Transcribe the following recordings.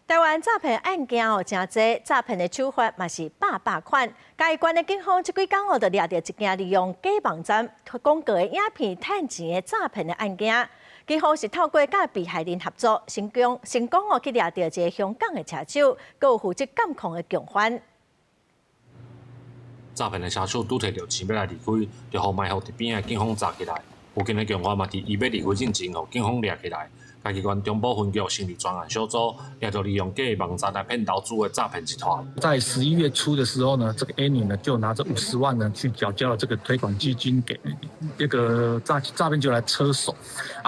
台湾诈骗案件真多，诈骗的手法嘛是百款。嘉义县的警方这几天就抓到一件利用假网站、广告的影片赚钱的诈骗的案件。警方是透过甲被害人合作，成功去抓到一个香港的车手，佮有负责监控的共犯。诈骗的车手拄摕到钱要来离开，就互埋伏伫边的警方抓起来。附近的共犯嘛，伫伊要离开之前，互警方抓起来。嘉义县中部分局成立专案小组，抓到利用假网站来骗投资的诈骗集团。在11月初的时候呢，这个 A 女呢就拿着50万呢去缴交了这个推广基金给这个诈骗集团车手。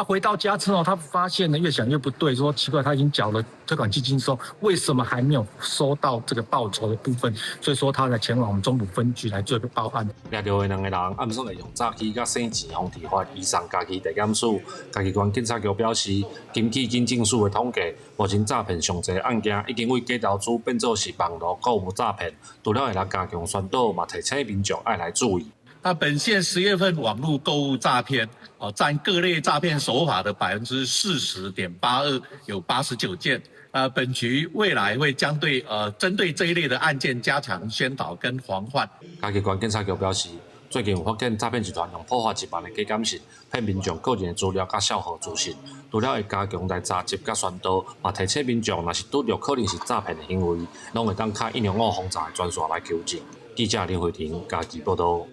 回到家之后，他发现呢越想越不对，说奇怪，他已经缴了推广基金之后，为什么还没有收到这个报酬的部分？所以说他才前往我们中部分局来做一个报案。抓到的两个人暗算利用诈欺甲洗钱，互提发移送嘉义地检署。嘉义县警察局表示，根据警政署的统计，目前诈骗上侪案件已经为假投资变作是网络购物诈骗，除了会来加强宣导，嘛提醒民众爱来注意。本县10月份网络购物诈骗，占各类诈骗手法的40.82%，有89件。本局未来会针对这一类的案件加强宣导跟防范。嘉义县警察局表示，最近有发现诈骗集团用破坏一般的假感信，骗民众个人的资料甲小号资讯，除了会加强来查缉甲宣导，嘛提醒民众若是拄到可能是诈骗的行为，拢会当开105防诈的专线来求证。记者林慧婷，嘉义报道。